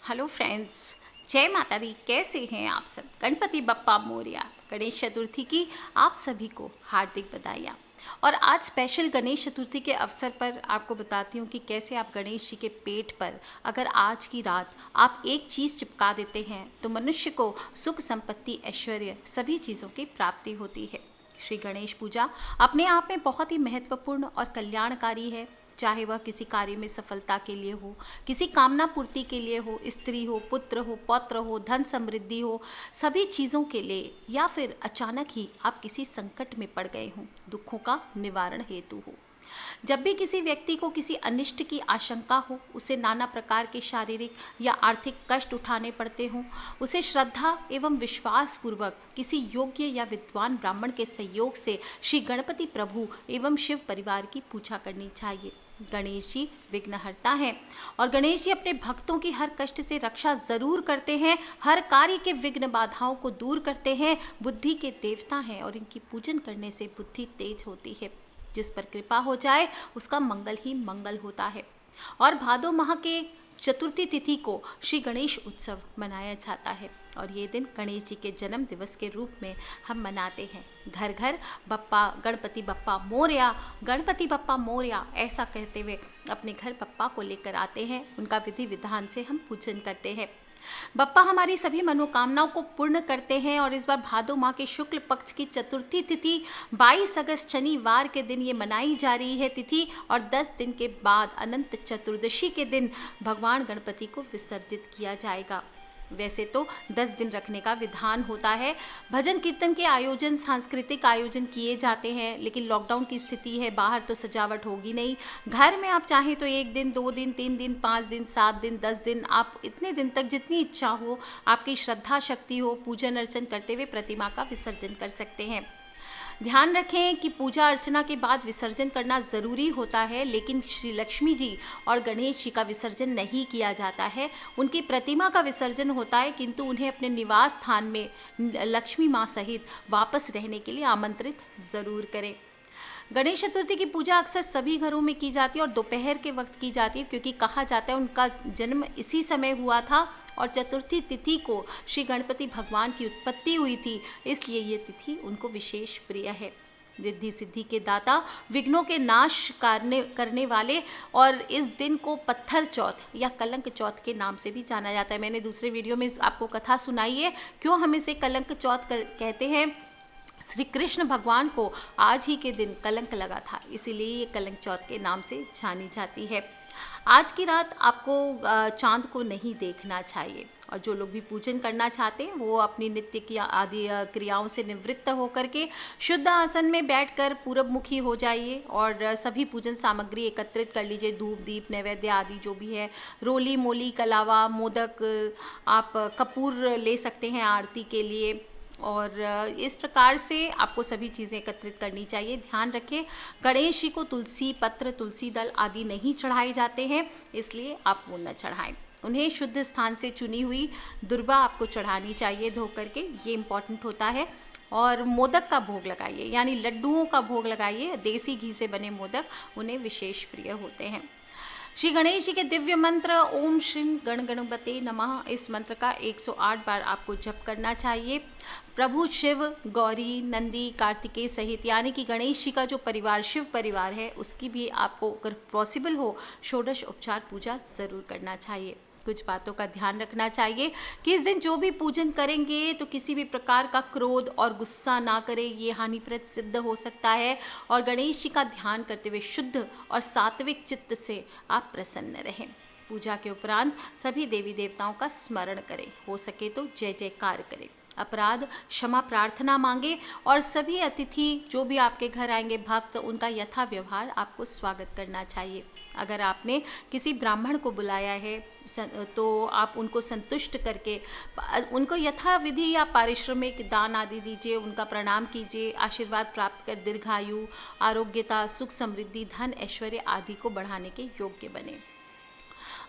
Hello friends, जय माता दी। कैसे हैं आप सब? गणपति बप्पा मोरया। गणेश चतुर्थी की आप सभी को हार्दिक बधाइयाँ। और आज स्पेशल गणेश चतुर्थी के अवसर पर आपको बताती हूँ कि कैसे आप गणेश जी के पेट पर अगर आज की रात आप एक चीज़ चिपका देते हैं तो मनुष्य को सुख संपत्ति ऐश्वर्य सभी चीज़ों की प्राप्ति होती है। श्री गणेश पूजा अपने आप में बहुत ही महत्वपूर्ण और कल्याणकारी है। चाहे वह किसी कार्य में सफलता के लिए हो, किसी कामना पूर्ति के लिए हो, स्त्री हो, पुत्र हो, पौत्र हो, धन समृद्धि हो, सभी चीज़ों के लिए, या फिर अचानक ही आप किसी संकट में पड़ गए हों, दुखों का निवारण हेतु हो। जब भी किसी व्यक्ति को किसी अनिष्ट की आशंका हो, उसे नाना प्रकार के शारीरिक या आर्थिक कष्ट उठाने पड़ते हों, उसे श्रद्धा एवं विश्वास पूर्वक किसी योग्य या विद्वान ब्राह्मण के सहयोग से श्री गणपति प्रभु एवं शिव परिवार की पूजा करनी चाहिए। गणेश जी विघ्नहर्ता हैं और गणेश जी अपने भक्तों की हर कष्ट से रक्षा जरूर करते हैं, हर कार्य के विघ्न बाधाओं को दूर करते हैं। बुद्धि के देवता हैं और इनकी पूजन करने से बुद्धि तेज होती है। जिस पर कृपा हो जाए उसका मंगल ही मंगल होता है। और भादो माह के चतुर्थी तिथि को श्री गणेश उत्सव मनाया जाता है और ये दिन गणेश जी के जन्म दिवस के रूप में हम मनाते हैं। घर घर बप्पा, गणपति बप्पा मोरया, गणपति बप्पा मोरया ऐसा कहते हुए अपने घर बप्पा को लेकर आते हैं। उनका विधि विधान से हम पूजन करते हैं। बप्पा हमारी सभी मनोकामनाओं को पूर्ण करते हैं और इस बार भादो माह के शुक्ल पक्ष की चतुर्थी तिथि 22 अगस्त शनिवार के दिन ये मनाई जा रही है तिथि। और 10 दिन के बाद अनंत चतुर्दशी के दिन भगवान गणपति को विसर्जित किया जाएगा। वैसे तो 10 दिन रखने का विधान होता है। भजन कीर्तन के आयोजन, सांस्कृतिक आयोजन किए जाते हैं, लेकिन लॉकडाउन की स्थिति है, बाहर तो सजावट होगी नहीं। घर में आप चाहें तो 1 दिन, 2 दिन, 3 दिन, 5 दिन, 7 दिन, 10 दिन, आप इतने दिन तक जितनी इच्छा हो, आपकी श्रद्धा शक्ति हो, पूजन अर्चन करते हुए प्रतिमा का विसर्जन कर सकते हैं। ध्यान रखें कि पूजा अर्चना के बाद विसर्जन करना ज़रूरी होता है, लेकिन श्री लक्ष्मी जी और गणेश जी का विसर्जन नहीं किया जाता है। उनकी प्रतिमा का विसर्जन होता है, किंतु उन्हें अपने निवास स्थान में लक्ष्मी माँ सहित वापस रहने के लिए आमंत्रित ज़रूर करें। गणेश चतुर्थी की पूजा अक्सर सभी घरों में की जाती है और दोपहर के वक्त की जाती है, क्योंकि कहा जाता है उनका जन्म इसी समय हुआ था और चतुर्थी तिथि को श्री गणपति भगवान की उत्पत्ति हुई थी, इसलिए ये तिथि उनको विशेष प्रिय है। रिद्धि सिद्धि के दाता, विघ्नों के नाश करने वाले, और इस दिन को पत्थर चौथ या कलंक चौथ के नाम से भी जाना जाता है। मैंने दूसरे वीडियो में आपको कथा सुनाई है क्यों हम इसे कलंक चौथ कहते हैं। श्री कृष्ण भगवान को आज ही के दिन कलंक लगा था, इसीलिए ये कलंक चौथ के नाम से जानी जाती है। आज की रात आपको चांद को नहीं देखना चाहिए और जो लोग भी पूजन करना चाहते हैं वो अपनी नित्य की आदि क्रियाओं से निवृत्त होकर के शुद्ध आसन में बैठकर पूरब मुखी हो जाइए और सभी पूजन सामग्री एकत्रित कर लीजिए। धूप, दीप, नैवेद्य आदि जो भी है, रोली मोली, कलावा, मोदक, आप कपूर ले सकते हैं आरती के लिए। और इस प्रकार से आपको सभी चीज़ें एकत्रित करनी चाहिए। ध्यान रखें, गणेश जी को तुलसी पत्र, तुलसी दल आदि नहीं चढ़ाए जाते हैं, इसलिए आप वो न चढ़ाएं। उन्हें शुद्ध स्थान से चुनी हुई दुर्वा आपको चढ़ानी चाहिए धो करके, ये इम्पॉर्टेंट होता है। और मोदक का भोग लगाइए, यानी लड्डुओं का भोग लगाइए। देसी घी से बने मोदक उन्हें विशेष प्रिय होते हैं। श्री गणेश जी के दिव्य मंत्र ओम श्री गण गणपते नमः, इस मंत्र का 108 बार आपको जप करना चाहिए। प्रभु शिव, गौरी, नंदी, कार्तिकेय सहित, यानी कि गणेश जी का जो परिवार शिव परिवार है, उसकी भी आपको अगर पॉसिबल हो षोडश उपचार पूजा ज़रूर करना चाहिए। कुछ बातों का ध्यान रखना चाहिए कि इस दिन जो भी पूजन करेंगे तो किसी भी प्रकार का क्रोध और गुस्सा ना करें, ये हानिप्रद सिद्ध हो सकता है। और गणेश जी का ध्यान करते हुए शुद्ध और सात्विक चित्त से आप प्रसन्न रहें। पूजा के उपरांत सभी देवी देवताओं का स्मरण करें, हो सके तो जय जयकार करें, अपराध क्षमा प्रार्थना मांगे और सभी अतिथि जो भी आपके घर आएंगे भक्त, उनका यथा व्यवहार आपको स्वागत करना चाहिए। अगर आपने किसी ब्राह्मण को बुलाया है तो आप उनको संतुष्ट करके उनको यथा विधि या पारिश्रमिक दान आदि दीजिए, उनका प्रणाम कीजिए, आशीर्वाद प्राप्त कर दीर्घायु, आरोग्यता, सुख समृद्धि, धन ऐश्वर्य आदि को बढ़ाने के योग्य बने।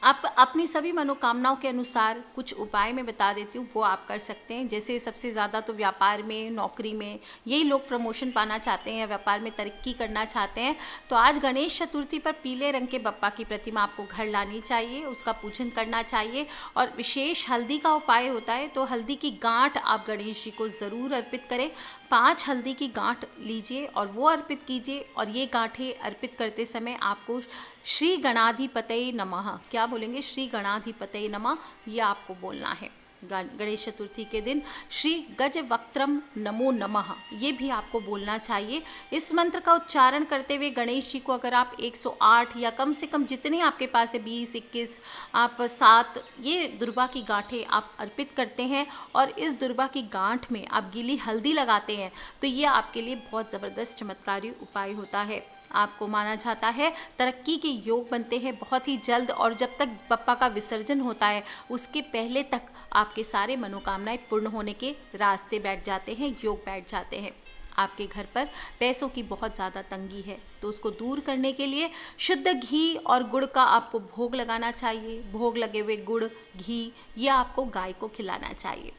आप अपनी सभी मनोकामनाओं के अनुसार कुछ उपाय मैं बता देती हूँ, वो आप कर सकते हैं। जैसे सबसे ज़्यादा तो व्यापार में, नौकरी में यही लोग प्रमोशन पाना चाहते हैं, व्यापार में तरक्की करना चाहते हैं। तो आज गणेश चतुर्थी पर पीले रंग के बप्पा की प्रतिमा आपको घर लानी चाहिए, उसका पूजन करना चाहिए। और विशेष हल्दी का उपाय होता है, तो हल्दी की गांठ आप गणेश जी को ज़रूर अर्पित करें। 5 हल्दी की गांठ लीजिए और वो अर्पित कीजिए। और ये गांठें अर्पित करते समय आपको श्री गणाधिपतये नमः, क्या बोलेंगे? श्री गणाधिपतये नमः, ये आपको बोलना है। गणेश चतुर्थी के दिन श्री गजवक्त्रम नमो नमः, ये भी आपको बोलना चाहिए। इस मंत्र का उच्चारण करते हुए गणेश जी को अगर आप 108 या कम से कम जितने आपके पास है 20, 21, आप 7 ये दुर्बा की गांठें आप अर्पित करते हैं और इस दुर्बा की गांठ में आप गीली हल्दी लगाते हैं, तो ये आपके लिए बहुत ज़बरदस्त चमत्कारी उपाय होता है। आपको माना जाता है तरक्की के योग बनते हैं बहुत ही जल्द, और जब तक बप्पा का विसर्जन होता है उसके पहले तक आपके सारे मनोकामनाएं पूर्ण होने के रास्ते बैठ जाते हैं, योग बैठ जाते हैं। आपके घर पर पैसों की बहुत ज़्यादा तंगी है, तो उसको दूर करने के लिए शुद्ध घी और गुड़ का आपको भोग लगाना चाहिए। भोग लगे हुए गुड़, घी ये आपको गाय को खिलाना चाहिए।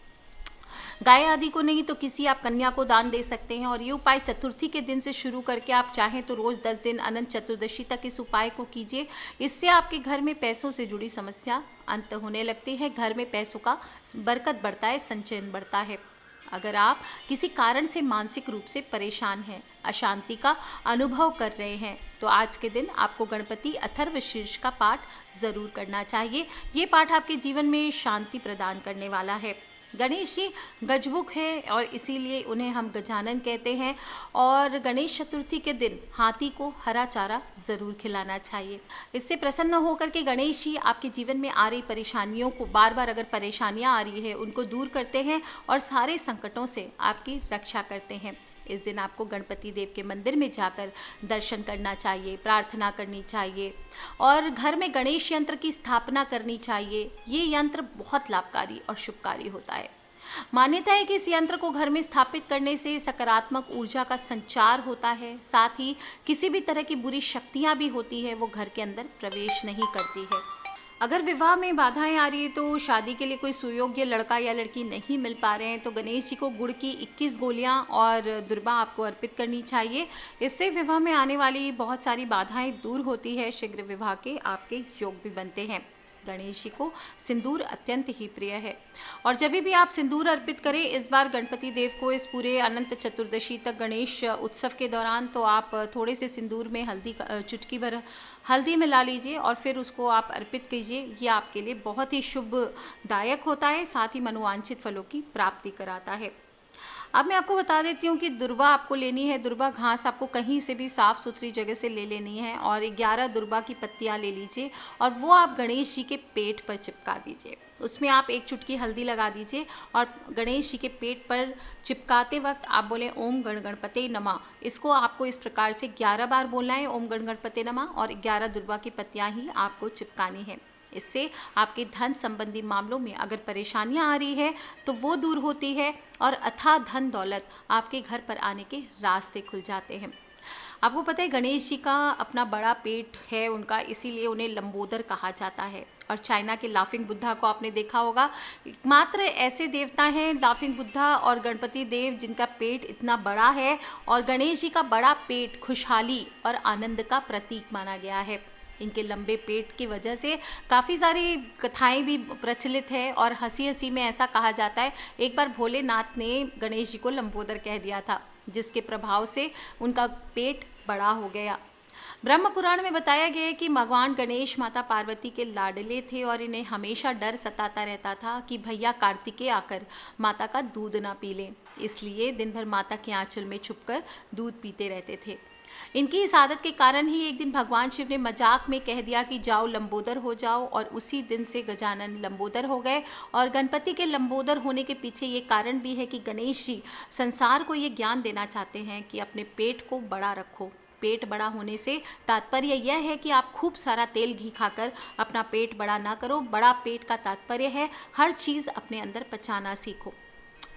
गाय आदि को नहीं तो किसी आप कन्या को दान दे सकते हैं। और ये उपाय चतुर्थी के दिन से शुरू करके आप चाहें तो रोज़ 10 दिन अनंत चतुर्दशी तक इस उपाय को कीजिए। इससे आपके घर में पैसों से जुड़ी समस्या अंत होने लगती है, घर में पैसों का बरकत बढ़ता है, संचयन बढ़ता है। अगर आप किसी कारण से मानसिक रूप से परेशान हैं, अशांति का अनुभव कर रहे हैं, तो आज के दिन आपको गणपति अथर्वशीर्ष का पाठ ज़रूर करना चाहिए। ये पाठ आपके जीवन में शांति प्रदान करने वाला है। गणेश जी गजमुख है और इसीलिए उन्हें हम गजानन कहते हैं। और गणेश चतुर्थी के दिन हाथी को हरा चारा ज़रूर खिलाना चाहिए। इससे प्रसन्न होकर के गणेश जी आपके जीवन में आ रही परेशानियों को, बार बार अगर परेशानियां आ रही है उनको दूर करते हैं और सारे संकटों से आपकी रक्षा करते हैं। इस दिन आपको गणपति देव के मंदिर में जाकर दर्शन करना चाहिए, प्रार्थना करनी चाहिए और घर में गणेश यंत्र की स्थापना करनी चाहिए। ये यंत्र बहुत लाभकारी और शुभकारी होता है। मान्यता है कि इस यंत्र को घर में स्थापित करने से सकारात्मक ऊर्जा का संचार होता है, साथ ही किसी भी तरह की बुरी शक्तियाँ भी होती है वो घर के अंदर प्रवेश नहीं करती है। अगर विवाह में बाधाएं आ रही है, तो शादी के लिए कोई सुयोग्य लड़का या लड़की नहीं मिल पा रहे हैं, तो गणेश जी को गुड़ की 21 गोलियां और दुर्बा आपको अर्पित करनी चाहिए। इससे विवाह में आने वाली बहुत सारी बाधाएं दूर होती है, शीघ्र विवाह के आपके योग भी बनते हैं। गणेश जी को सिंदूर अत्यंत ही प्रिय है और जब भी आप सिंदूर अर्पित करें इस बार गणपति देव को इस पूरे अनंत चतुर्दशी तक गणेश उत्सव के दौरान, तो आप थोड़े से सिंदूर में चुटकी भर हल्दी मिला लीजिए और फिर उसको आप अर्पित कीजिए। ये आपके लिए बहुत ही शुभदायक होता है, साथ ही मनोवांछित फलों की प्राप्ति कराता है। अब मैं आपको बता देती हूँ कि दुर्बा आपको लेनी है। दुर्बा घास आपको कहीं से भी साफ़ सुथरी जगह से ले लेनी है और 11 दुर्बा की पत्तियाँ ले लीजिए और वो आप गणेश जी के पेट पर चिपका दीजिए। उसमें आप 1 चुटकी हल्दी लगा दीजिए और गणेश जी के पेट पर चिपकाते वक्त आप बोलें ओम गण गणपते नमः। इसको आपको इस प्रकार से 11 बार बोलना है, ओम गण गणपते नमः, और 11 दुर्बा की पत्तियाँ ही आपको चिपकानी है। इससे आपके धन संबंधी मामलों में अगर परेशानियां आ रही है तो वो दूर होती है और अथाह धन दौलत आपके घर पर आने के रास्ते खुल जाते हैं। आपको पता है गणेश जी का अपना बड़ा पेट है उनका, इसीलिए उन्हें लंबोदर कहा जाता है। और चाइना के लाफिंग बुद्धा को आपने देखा होगा, मात्र ऐसे देवता हैं लाफिंग बुद्धा और गणपति देव जिनका पेट इतना बड़ा है, और गणेश जी का बड़ा पेट खुशहाली और आनंद का प्रतीक माना गया है। इनके लंबे पेट की वजह से काफ़ी सारी कथाएं भी प्रचलित है और हंसी हंसी में ऐसा कहा जाता है, एक बार भोलेनाथ ने गणेश जी को लंबोदर कह दिया था, जिसके प्रभाव से उनका पेट बड़ा हो गया। ब्रह्म पुराण में बताया गया है कि भगवान गणेश माता पार्वती के लाडले थे और इन्हें हमेशा डर सताता रहता था कि भैया कार्तिकेय आकर माता का दूध ना पी लें, इसलिए दिन भर माता के आंचल में छुपकर दूध पीते रहते थे। इनकी इस आदत के कारण ही एक दिन भगवान शिव ने मजाक में कह दिया कि जाओ लंबोदर हो जाओ, और उसी दिन से गजानन लंबोदर हो गए। और गणपति के लंबोदर होने के पीछे ये कारण भी है कि गणेश जी संसार को ये ज्ञान देना चाहते हैं कि अपने पेट को बड़ा रखो। पेट बड़ा होने से तात्पर्य यह है कि आप खूब सारा तेल घी खाकर अपना पेट बड़ा ना करो। बड़ा पेट का तात्पर्य है हर चीज़ अपने अंदर पचाना सीखो।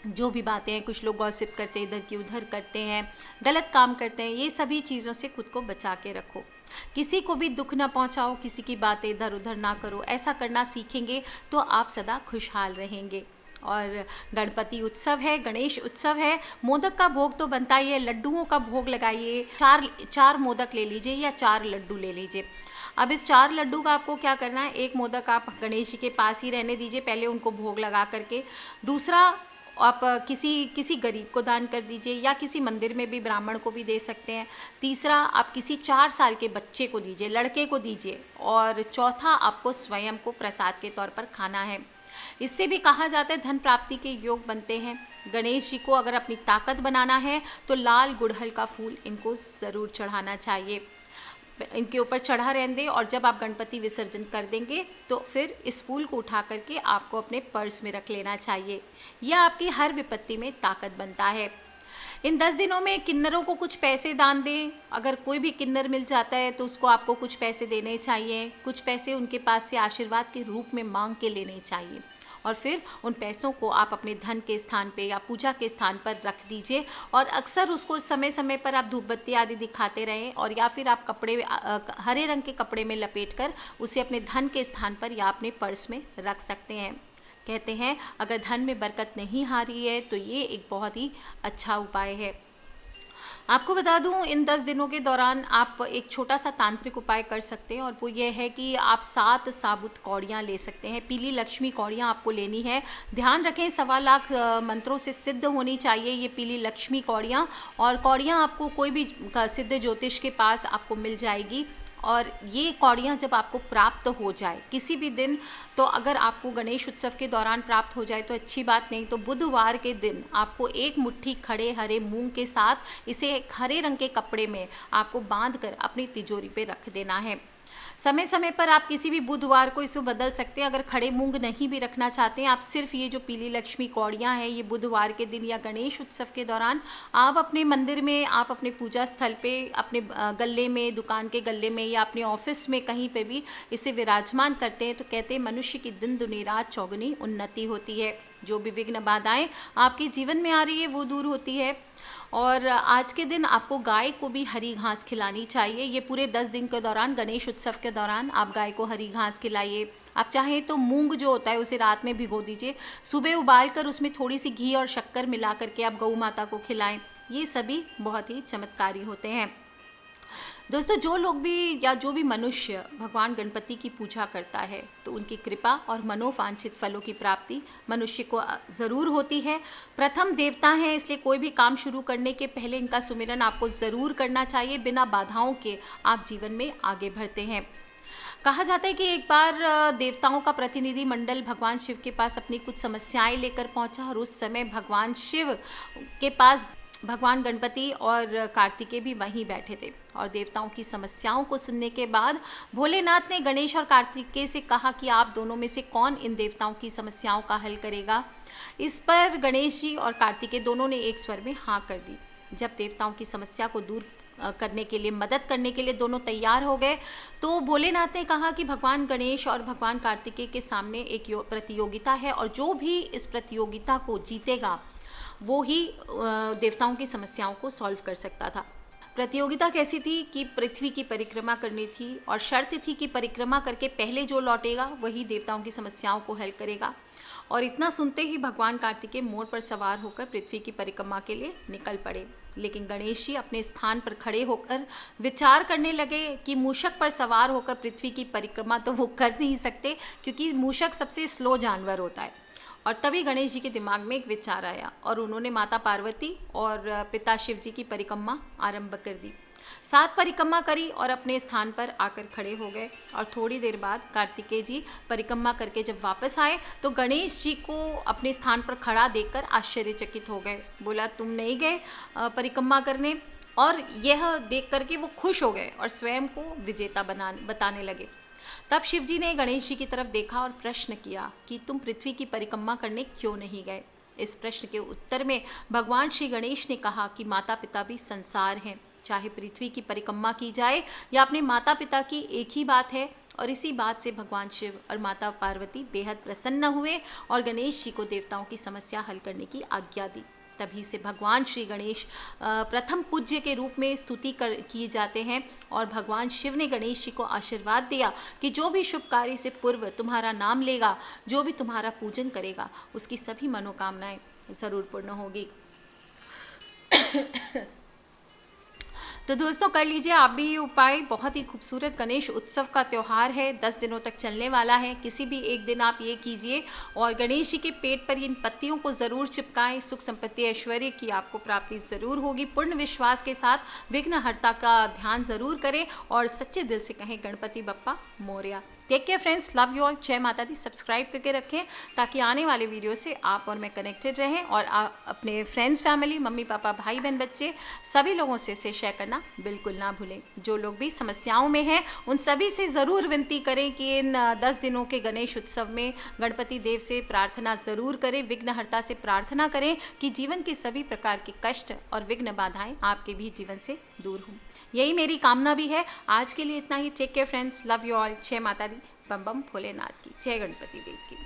जो भी बातें हैं, कुछ लोग गॉसिप करते हैं, इधर की उधर करते हैं, गलत काम करते हैं, ये सभी चीज़ों से खुद को बचा के रखो। किसी को भी दुख ना पहुंचाओ, किसी की बातें इधर उधर ना करो। ऐसा करना सीखेंगे तो आप सदा खुशहाल रहेंगे। और गणपति उत्सव है, गणेश उत्सव है, मोदक का भोग तो बनता ही है, लड्डुओं का भोग लगाइए। चार मोदक ले लीजिए या 4 लड्डू ले लीजिए। अब इस 4 लड्डू का आपको क्या करना है, एक मोदक आप गणेश जी के पास ही रहने दीजिए, पहले उनको भोग लगा करके। दूसरा आप किसी गरीब को दान कर दीजिए या किसी मंदिर में भी ब्राह्मण को भी दे सकते हैं। तीसरा आप किसी 4 साल के बच्चे को दीजिए, लड़के को दीजिए। और चौथा आपको स्वयं को प्रसाद के तौर पर खाना है। इससे भी कहा जाता है धन प्राप्ति के योग बनते हैं। गणेश जी को अगर अपनी ताकत बनाना है तो लाल गुड़हल का फूल इनको ज़रूर चढ़ाना चाहिए, इनके ऊपर चढ़ा रहने दें। और जब आप गणपति विसर्जन कर देंगे तो फिर इस फूल को उठा करके आपको अपने पर्स में रख लेना चाहिए। यह आपकी हर विपत्ति में ताकत बनता है। इन 10 दिनों में किन्नरों को कुछ पैसे दान दें। अगर कोई भी किन्नर मिल जाता है तो उसको आपको कुछ पैसे देने चाहिए। कुछ पैसे उनके पास से आशीर्वाद के रूप में मांग के लेने चाहिए और फिर उन पैसों को आप अपने धन के स्थान पे या पूजा के स्थान पर रख दीजिए। और अक्सर उसको समय समय पर आप धूप बत्ती आदि दिखाते रहें, और या फिर आप हरे रंग के कपड़े में लपेट कर उसे अपने धन के स्थान पर या अपने पर्स में रख सकते हैं। कहते हैं अगर धन में बरकत नहीं आ रही है तो ये एक बहुत ही अच्छा उपाय है। आपको बता दूं, इन 10 दिनों के दौरान आप एक छोटा सा तांत्रिक उपाय कर सकते हैं, और वो ये है कि आप 7 साबुत कौड़ियाँ ले सकते हैं। पीली लक्ष्मी कौड़ियाँ आपको लेनी है। ध्यान रखें 1.25 लाख मंत्रों से सिद्ध होनी चाहिए ये पीली लक्ष्मी कौड़ियाँ। और कौड़ियाँ आपको कोई भी सिद्ध ज्योतिष के पास आपको मिल जाएगी। और ये कौड़ियाँ जब आपको प्राप्त हो जाए किसी भी दिन, तो अगर आपको गणेश उत्सव के दौरान प्राप्त हो जाए तो अच्छी बात, नहीं तो बुधवार के दिन आपको एक मुट्ठी खड़े हरे मूंग के साथ इसे एक हरे रंग के कपड़े में आपको बांध कर अपनी तिजोरी पे रख देना है। समय समय पर आप किसी भी बुधवार को इसे बदल सकते हैं। अगर खड़े मूंग नहीं भी रखना चाहते हैं, आप सिर्फ ये जो पीली लक्ष्मी कौड़ियाँ हैं ये बुधवार के दिन या गणेश उत्सव के दौरान आप अपने मंदिर में, आप अपने पूजा स्थल पे, अपने गल्ले में, दुकान के गल्ले में या अपने ऑफिस में कहीं पे भी इसे विराजमान करते हैं तो कहते हैं मनुष्य की दिन दुनी रात चौगुनी उन्नति होती है। जो भी विघ्न बाधाएं आपके जीवन में आ रही है वो दूर होती है। और आज के दिन आपको गाय को भी हरी घास खिलानी चाहिए। ये पूरे 10 दिन के दौरान, गणेश उत्सव के दौरान आप गाय को हरी घास खिलाइए। आप चाहें तो मूंग जो होता है उसे रात में भिगो दीजिए, सुबह उबाल कर उसमें थोड़ी सी घी और शक्कर मिला करके आप गौ माता को खिलाएं। ये सभी बहुत ही चमत्कारी होते हैं। दोस्तों, जो लोग भी या जो भी मनुष्य भगवान गणपति की पूजा करता है तो उनकी कृपा और मनोवांछित फलों की प्राप्ति मनुष्य को ज़रूर होती है। प्रथम देवता हैं, इसलिए कोई भी काम शुरू करने के पहले इनका सुमिरन आपको ज़रूर करना चाहिए। बिना बाधाओं के आप जीवन में आगे बढ़ते हैं। कहा जाता है कि एक बार देवताओं का प्रतिनिधि मंडल भगवान शिव के पास अपनी कुछ समस्याएं लेकर पहुंचा, और उस समय भगवान शिव के पास भगवान गणपति और कार्तिकेय भी वहीं बैठे थे। और देवताओं की समस्याओं को सुनने के बाद भोलेनाथ ने गणेश और कार्तिकेय से कहा कि आप दोनों में से कौन इन देवताओं की समस्याओं का हल करेगा। इस पर गणेश जी और कार्तिकेय दोनों ने एक स्वर में हाँ कर दी। जब देवताओं की समस्या को दूर करने के लिए, मदद करने के लिए दोनों तैयार हो गए तो भोलेनाथ ने कहा कि भगवान गणेश और भगवान कार्तिकेय के सामने एक प्रतियोगिता है, और जो भी इस प्रतियोगिता को जीतेगा वो ही देवताओं की समस्याओं को सॉल्व कर सकता था। प्रतियोगिता कैसी थी कि पृथ्वी की परिक्रमा करनी थी, और शर्त थी कि परिक्रमा करके पहले जो लौटेगा वही देवताओं की समस्याओं को हल करेगा। और इतना सुनते ही भगवान कार्तिकेय मोर पर सवार होकर पृथ्वी की परिक्रमा के लिए निकल पड़े। लेकिन गणेश जी अपने स्थान पर खड़े होकर विचार करने लगे कि मूषक पर सवार होकर पृथ्वी की परिक्रमा तो वो कर नहीं सकते, क्योंकि मूषक सबसे स्लो जानवर होता है। और तभी गणेश जी के दिमाग में एक विचार आया और उन्होंने माता पार्वती और पिता शिव जी की परिक्रमा आरंभ कर दी। 7 परिक्रमा करी और अपने स्थान पर आकर खड़े हो गए। और थोड़ी देर बाद कार्तिकेय जी परिक्रमा करके जब वापस आए तो गणेश जी को अपने स्थान पर खड़ा देखकर आश्चर्यचकित हो गए। बोला, तुम नहीं गए परिक्रमा करने? और यह देख करके वो खुश हो गए और स्वयं को विजेता बताने लगे। तब शिव जी ने गणेश जी की तरफ देखा और प्रश्न किया कि तुम पृथ्वी की परिक्रमा करने क्यों नहीं गए। इस प्रश्न के उत्तर में भगवान श्री गणेश ने कहा कि माता पिता भी संसार हैं, चाहे पृथ्वी की परिक्रमा की जाए या अपने माता पिता की, एक ही बात है। और इसी बात से भगवान शिव और माता पार्वती बेहद प्रसन्न हुए और गणेश जी को देवताओं की समस्या हल करने की आज्ञा दी। तभी से भगवान श्री गणेश प्रथम पूज्य के रूप में स्तुति किए जाते हैं। और भगवान शिव ने गणेश जी को आशीर्वाद दिया कि जो भी शुभ कार्य से पूर्व तुम्हारा नाम लेगा, जो भी तुम्हारा पूजन करेगा, उसकी सभी मनोकामनाएं ज़रूर पूर्ण होगी। तो दोस्तों कर लीजिए आप भी ये उपाय। बहुत ही खूबसूरत गणेश उत्सव का त्यौहार है, 10 दिनों तक चलने वाला है। किसी भी एक दिन आप ये कीजिए और गणेश जी के पेट पर इन पत्तियों को ज़रूर चिपकाएं। सुख संपत्ति ऐश्वर्य की आपको प्राप्ति ज़रूर होगी। पूर्ण विश्वास के साथ विघ्नहर्ता का ध्यान ज़रूर करें और सच्चे दिल से कहें गणपति बप्पा मोरया। Take care friends, love you all, जय माता दी। सब्सक्राइब करके रखें ताकि आने वाले वीडियो से आप और मैं कनेक्टेड रहें और अपने फ्रेंड्स, फैमिली, मम्मी पापा, भाई बहन, बच्चे सभी लोगों से शेयर करना बिल्कुल ना भूलें। जो लोग भी समस्याओं में हैं उन सभी से ज़रूर विनती करें कि इन 10 दिनों के गणेश उत्सव में गणपति देव से प्रार्थना ज़रूर करें, विघ्नहर्ता से प्रार्थना करें कि जीवन के सभी प्रकार के कष्ट और विघ्न बाधाएँ आपके भी जीवन से दूर हों। यही मेरी कामना भी है। आज के लिए इतना ही। Take care friends, love you all, जय माता दी, बम बम भोलेनाथ की, जय गणपति देव की।